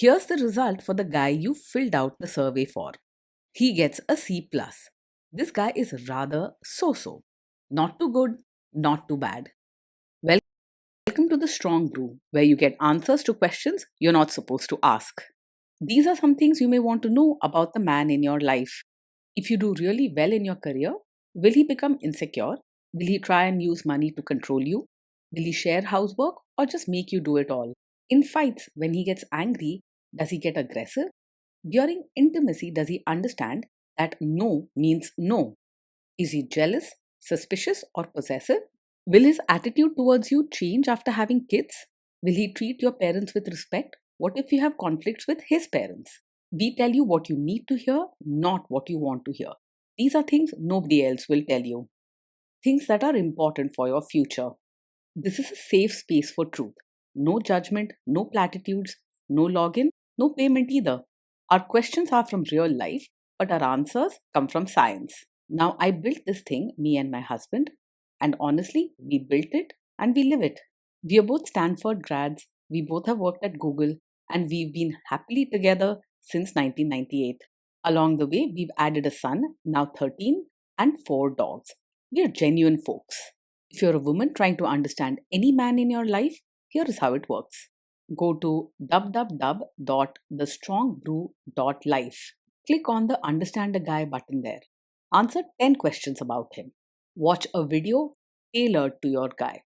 Here's the result for the guy you filled out the survey for. He gets a C+. This guy is rather so-so. Not too good, not too bad. Welcome to the Strong Brew, where you get answers to questions you're not supposed to ask. These are some things you may want to know about the man in your life. If you do really well in your career, will he become insecure? Will he try and use money to control you? Will he share housework or just make you do it all? In fights, when he gets angry, does he get aggressive? During intimacy, does he understand that no means no? Is he jealous, suspicious, or possessive? Will his attitude towards you change after having kids? Will he treat your parents with respect? What if you have conflicts with his parents? We tell you what you need to hear, not what you want to hear. These are things nobody else will tell you. Things that are important for your future. This is a safe space for truth. No judgment, no platitudes, no login, no payment either. Our questions are from real life, but our answers come from science. Now, I built this thing, me and my husband, and honestly, we built it and we live it. We are both Stanford grads, we both have worked at Google, and we've been happily together since 1998. Along the way, we've added a son, now 13, and 4 dogs. We are genuine folks. If you're a woman trying to understand any man in your life, here is how it works. Go to www.thestrongbrew.life. Click on the Understand a Guy button there. Answer 10 questions about him. Watch a video tailored to your guy.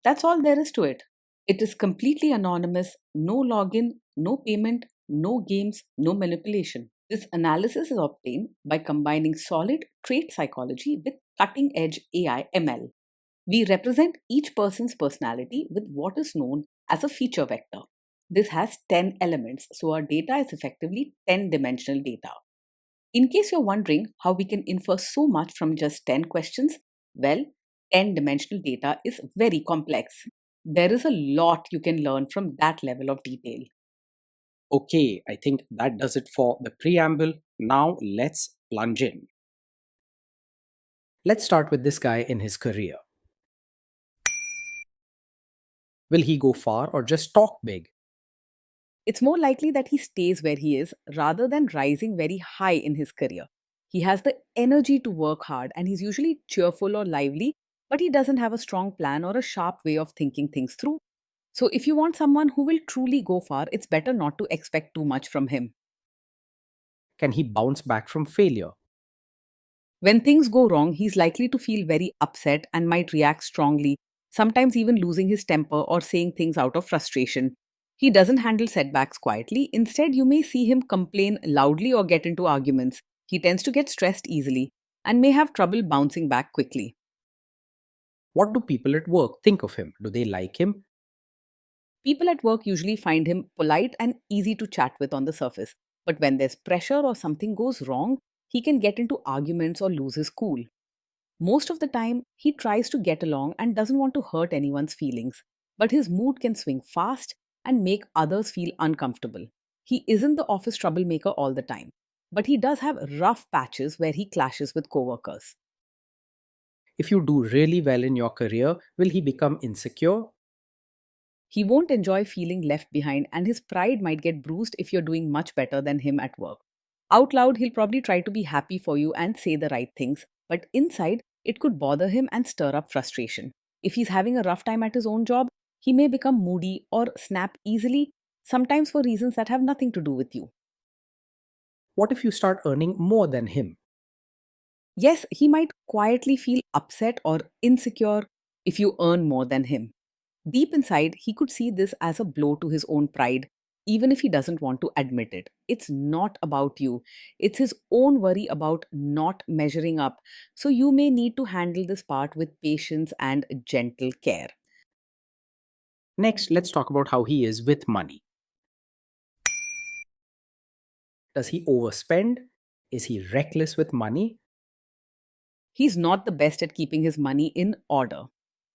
That's all there is to it. It is completely anonymous, no login, no payment, no games, no manipulation. This analysis is obtained by combining solid trait psychology with cutting edge AI ML. We represent each person's personality with what is known as a feature vector. This has 10 elements, so our data is effectively 10-dimensional data. In case you're wondering how we can infer so much from just 10 questions, well, 10-dimensional data is very complex. There is a lot you can learn from that level of detail. Okay, I think that does it for the preamble. Now let's plunge in. Let's start with this guy in his career. Will he go far or just talk big? It's more likely that he stays where he is rather than rising very high in his career. He has the energy to work hard and he's usually cheerful or lively, but he doesn't have a strong plan or a sharp way of thinking things through. So, if you want someone who will truly go far, it's better not to expect too much from him. Can he bounce back from failure? When things go wrong, he's likely to feel very upset and might react strongly, sometimes even losing his temper or saying things out of frustration. He doesn't handle setbacks quietly. Instead, you may see him complain loudly or get into arguments. He tends to get stressed easily and may have trouble bouncing back quickly. What do people at work think of him? Do they like him? People at work usually find him polite and easy to chat with on the surface, but when there's pressure or something goes wrong, he can get into arguments or lose his cool. Most of the time, he tries to get along and doesn't want to hurt anyone's feelings, but his mood can swing fast and make others feel uncomfortable. He isn't the office troublemaker all the time, but he does have rough patches where he clashes with coworkers. If you do really well in your career, will he become insecure? He won't enjoy feeling left behind, and his pride might get bruised if you're doing much better than him at work. Out loud, he'll probably try to be happy for you and say the right things, but inside, it could bother him and stir up frustration. If he's having a rough time at his own job, he may become moody or snap easily, sometimes for reasons that have nothing to do with you. What if you start earning more than him? Yes, he might quietly feel upset or insecure if you earn more than him. Deep inside, he could see this as a blow to his own pride, even if he doesn't want to admit it. It's not about you, it's his own worry about not measuring up. So, you may need to handle this part with patience and gentle care. Next, let's talk about how he is with money. Does he overspend? Is he reckless with money? He's not the best at keeping his money in order.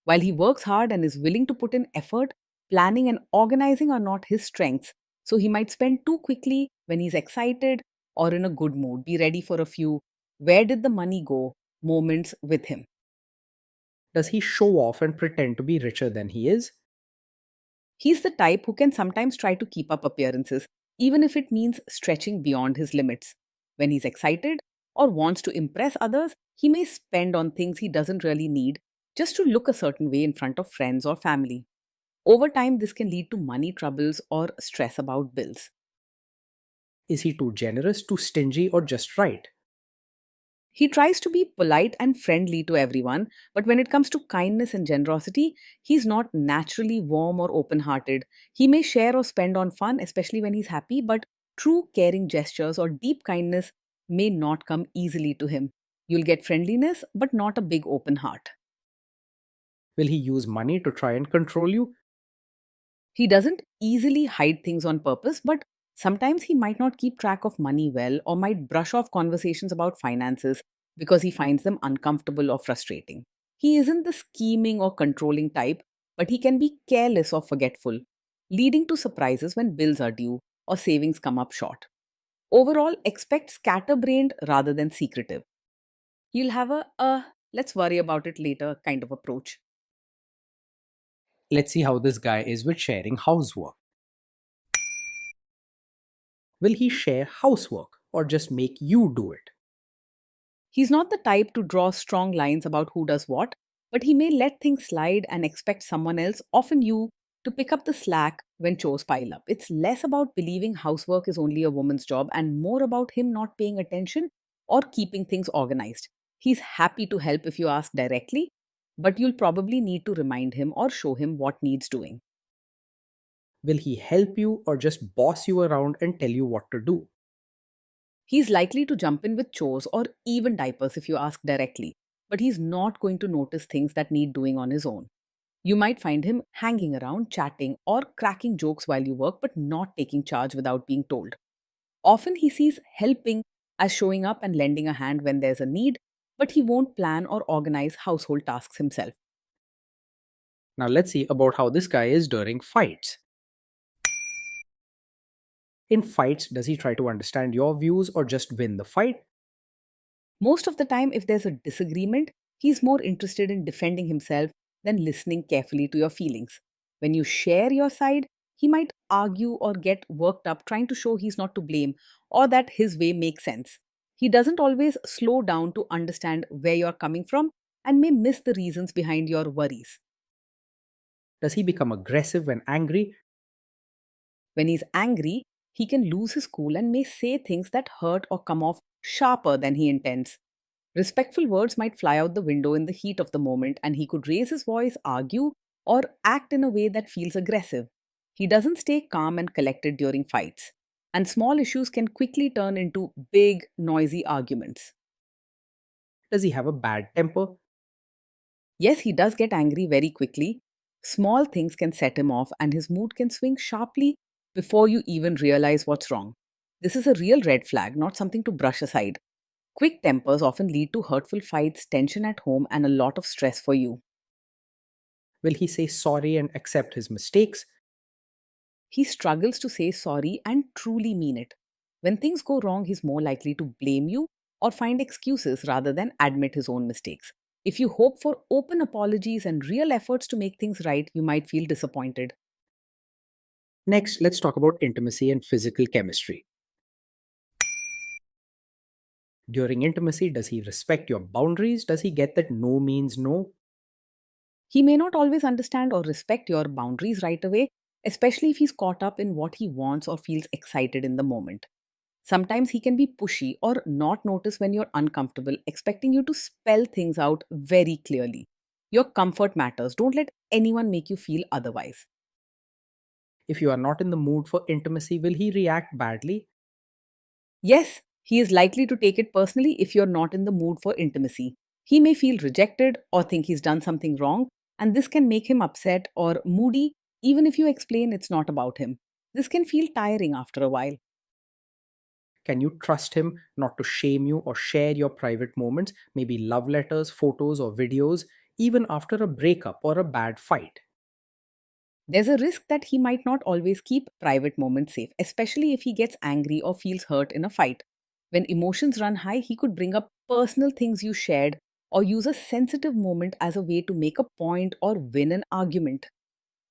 While he works hard and is willing to put in effort, planning and organizing are not his strengths. So he might spend too quickly when he's excited or in a good mood. Be ready for a few "where did the money go" moments with him. Does he show off and pretend to be richer than he is? He's the type who can sometimes try to keep up appearances, even if it means stretching beyond his limits. When he's excited or wants to impress others, he may spend on things he doesn't really need just to look a certain way in front of friends or family. Over time, this can lead to money troubles or stress about bills. Is he too generous, too stingy, or just right? He tries to be polite and friendly to everyone, but when it comes to kindness and generosity, he's not naturally warm or open hearted. He may share or spend on fun, especially when he's happy, but true caring gestures or deep kindness may not come easily to him. You'll get friendliness, but not a big open heart. Will he use money to try and control you? He doesn't easily hide things on purpose, but sometimes he might not keep track of money well or might brush off conversations about finances because he finds them uncomfortable or frustrating. He isn't the scheming or controlling type, but he can be careless or forgetful, leading to surprises when bills are due or savings come up short. Overall, expect scatterbrained rather than secretive. He'll have a let's worry about it later kind of approach. Let's see how this guy is with sharing housework. Will he share housework or just make you do it? He's not the type to draw strong lines about who does what, but he may let things slide and expect someone else, often you, to pick up the slack when chores pile up. It's less about believing housework is only a woman's job and more about him not paying attention or keeping things organized. He's happy to help if you ask directly, but you'll probably need to remind him or show him what needs doing. Will he help you or just boss you around and tell you what to do? He's likely to jump in with chores or even diapers if you ask directly, but he's not going to notice things that need doing on his own. You might find him hanging around, chatting, or cracking jokes while you work, but not taking charge without being told. Often he sees helping as showing up and lending a hand when there's a need, but he won't plan or organize household tasks himself. Now let's see about how this guy is during fights. In fights, does he try to understand your views or just win the fight? Most of the time, if there's a disagreement, he's more interested in defending himself than listening carefully to your feelings. When you share your side, he might argue or get worked up trying to show he's not to blame or that his way makes sense. He doesn't always slow down to understand where you're coming from and may miss the reasons behind your worries. Does he become aggressive when angry? When he's angry, he can lose his cool and may say things that hurt or come off sharper than he intends. Respectful words might fly out the window in the heat of the moment, and he could raise his voice, argue, or act in a way that feels aggressive. He doesn't stay calm and collected during fights, and small issues can quickly turn into big, noisy arguments. Does he have a bad temper? Yes, he does get angry very quickly. Small things can set him off, and his mood can swing sharply before you even realize what's wrong. This is a real red flag, not something to brush aside. Quick tempers often lead to hurtful fights, tension at home, and a lot of stress for you. Will he say sorry and accept his mistakes? He struggles to say sorry and truly mean it. When things go wrong, he's more likely to blame you or find excuses rather than admit his own mistakes. If you hope for open apologies and real efforts to make things right, you might feel disappointed. Next, let's talk about intimacy and physical chemistry. During intimacy, does he respect your boundaries? Does he get that no means no? He may not always understand or respect your boundaries right away, especially if he's caught up in what he wants or feels excited in the moment. Sometimes he can be pushy or not notice when you're uncomfortable, expecting you to spell things out very clearly. Your comfort matters. Don't let anyone make you feel otherwise. If you are not in the mood for intimacy, will he react badly? Yes, he is likely to take it personally if you're not in the mood for intimacy. He may feel rejected or think he's done something wrong, and this can make him upset or moody even if you explain it's not about him. This can feel tiring after a while. Can you trust him not to shame you or share your private moments, maybe love letters, photos, or videos, even after a breakup or a bad fight? There's a risk that he might not always keep private moments safe, especially if he gets angry or feels hurt in a fight. When emotions run high, he could bring up personal things you shared or use a sensitive moment as a way to make a point or win an argument.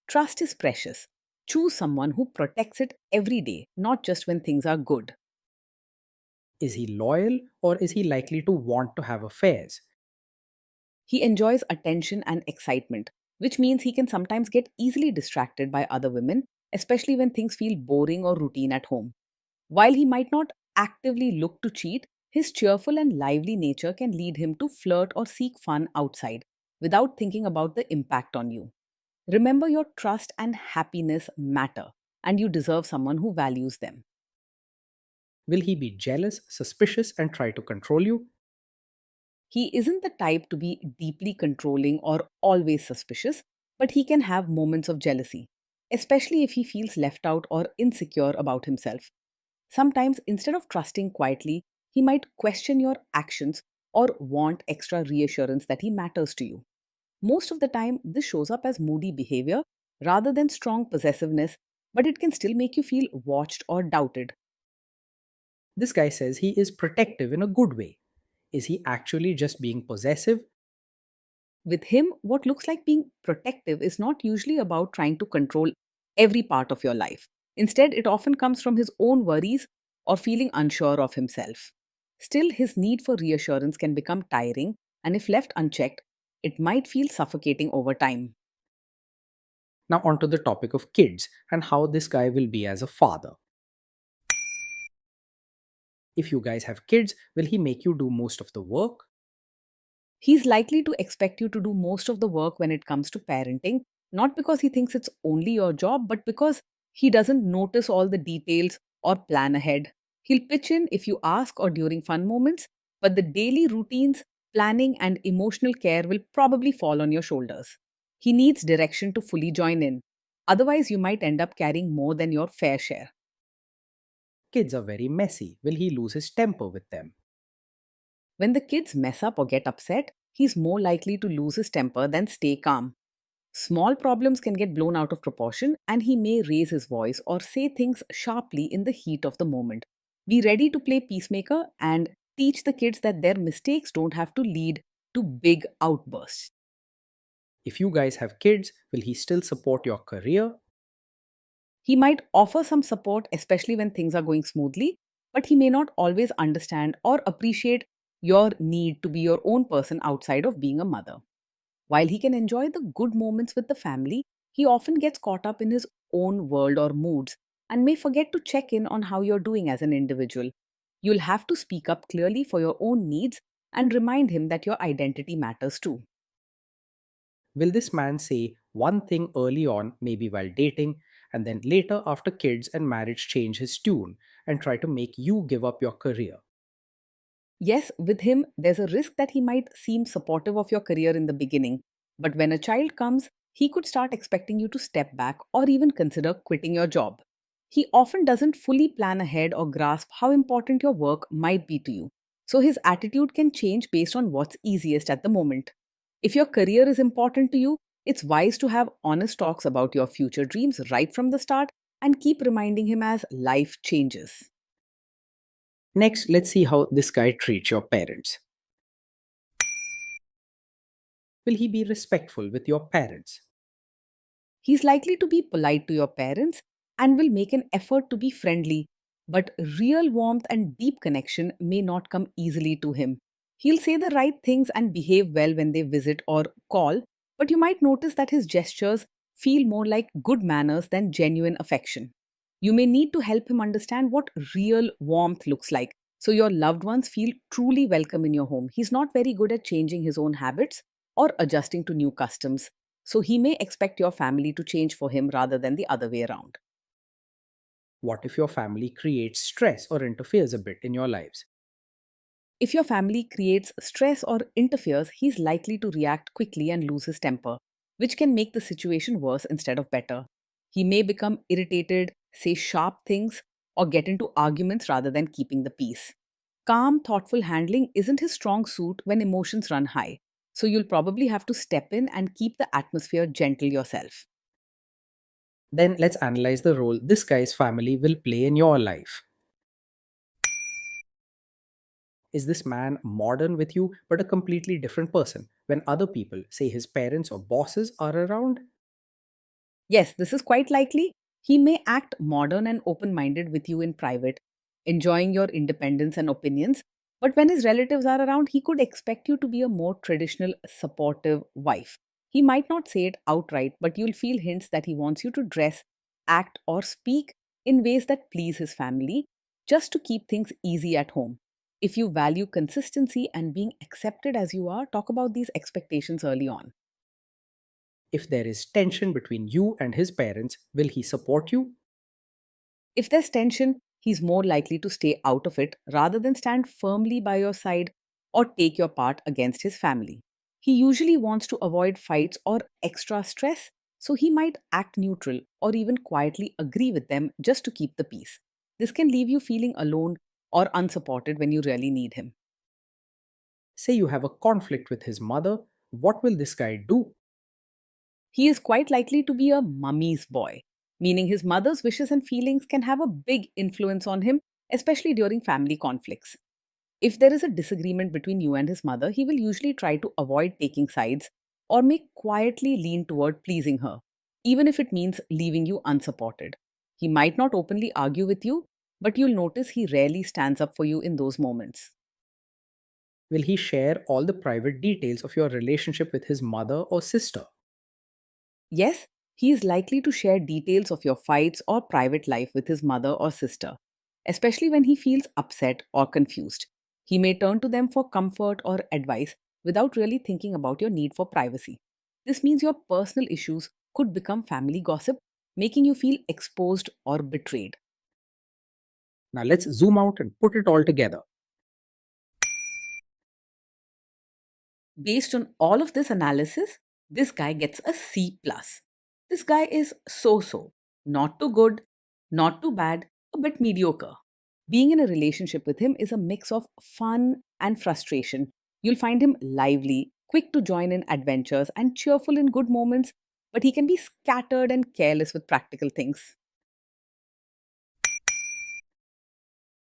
Trust is precious. Choose someone who protects it every day, not just when things are good. Is he loyal or is he likely to want to have affairs? He enjoys attention and excitement, which means he can sometimes get easily distracted by other women, especially when things feel boring or routine at home. While he might not actively look to cheat, his cheerful and lively nature can lead him to flirt or seek fun outside without thinking about the impact on you. Remember, your trust and happiness matter, and you deserve someone who values them. Will he be jealous, suspicious, and try to control you? He isn't the type to be deeply controlling or always suspicious, but he can have moments of jealousy, especially if he feels left out or insecure about himself. Sometimes, instead of trusting quietly, he might question your actions or want extra reassurance that he matters to you. Most of the time, this shows up as moody behavior rather than strong possessiveness, but it can still make you feel watched or doubted. This guy says he is protective in a good way. Is he actually just being possessive? With him, what looks like being protective is not usually about trying to control every part of your life. Instead, it often comes from his own worries or feeling unsure of himself. Still, his need for reassurance can become tiring, and if left unchecked, it might feel suffocating over time. Now, onto the topic of kids and how this guy will be as a father. If you guys have kids, will he make you do most of the work? He's likely to expect you to do most of the work when it comes to parenting, not because he thinks it's only your job, but because he doesn't notice all the details or plan ahead. He'll pitch in if you ask or during fun moments, but the daily routines, planning, and emotional care will probably fall on your shoulders. He needs direction to fully join in. Otherwise, you might end up carrying more than your fair share. Kids are very messy. Will he lose his temper with them? When the kids mess up or get upset, he's more likely to lose his temper than stay calm. Small problems can get blown out of proportion, and he may raise his voice or say things sharply in the heat of the moment. Be ready to play peacemaker and teach the kids that their mistakes don't have to lead to big outbursts. If you guys have kids, will he still support your career? He might offer some support, especially when things are going smoothly, but he may not always understand or appreciate your need to be your own person outside of being a mother. While he can enjoy the good moments with the family, he often gets caught up in his own world or moods and may forget to check in on how you're doing as an individual. You'll have to speak up clearly for your own needs and remind him that your identity matters too. Will this man say one thing early on, maybe while dating, and then later after kids and marriage change his tune and try to make you give up your career? Yes, with him, there's a risk that he might seem supportive of your career in the beginning, but when a child comes, he could start expecting you to step back or even consider quitting your job. He often doesn't fully plan ahead or grasp how important your work might be to you, so his attitude can change based on what's easiest at the moment. If your career is important to you, it's wise to have honest talks about your future dreams right from the start and keep reminding him as life changes. Next, let's see how this guy treats your parents. Will he be respectful with your parents? He's likely to be polite to your parents and will make an effort to be friendly, but real warmth and deep connection may not come easily to him. He'll say the right things and behave well when they visit or call, but you might notice that his gestures feel more like good manners than genuine affection. You may need to help him understand what real warmth looks like so your loved ones feel truly welcome in your home. He's not very good at changing his own habits or adjusting to new customs. So he may expect your family to change for him rather than the other way around. What if your family creates stress or interferes a bit in your lives? If your family creates stress or interferes, he's likely to react quickly and lose his temper, which can make the situation worse instead of better. He may become irritated, say sharp things, or get into arguments rather than keeping the peace. Calm, thoughtful handling isn't his strong suit when emotions run high, so you'll probably have to step in and keep the atmosphere gentle yourself. Then let's analyze the role this guy's family will play in your life. Is this man modern with you but a completely different person when other people, say his parents or bosses, are around? Yes, this is quite likely. He may act modern and open minded with you in private, enjoying your independence and opinions. But when his relatives are around, he could expect you to be a more traditional, supportive wife. He might not say it outright, but you'll feel hints that he wants you to dress, act, or speak in ways that please his family, just to keep things easy at home. If you value consistency and being accepted as you are, talk about these expectations early on. If there is tension between you and his parents, will he support you? If there's tension, he's more likely to stay out of it rather than stand firmly by your side or take your part against his family. He usually wants to avoid fights or extra stress, so he might act neutral or even quietly agree with them just to keep the peace. This can leave you feeling alone or unsupported when you really need him. Say you have a conflict with his mother, what will this guy do? He is quite likely to be a mummy's boy, meaning his mother's wishes and feelings can have a big influence on him, especially during family conflicts. If there is a disagreement between you and his mother, he will usually try to avoid taking sides or may quietly lean toward pleasing her, even if it means leaving you unsupported. He might not openly argue with you, but you'll notice he rarely stands up for you in those moments. Will he share all the private details of your relationship with his mother or sister? Yes, he is likely to share details of your fights or private life with his mother or sister, especially when he feels upset or confused. He may turn to them for comfort or advice without really thinking about your need for privacy. This means your personal issues could become family gossip, making you feel exposed or betrayed. Now let's zoom out and put it all together. Based on all of this analysis, this guy gets a C plus. This guy is so, not too good, not too bad, a bit mediocre. Being in a relationship with him is a mix of fun and frustration. You'll find him lively, quick to join in adventures, and cheerful in good moments, but he can be scattered and careless with practical things.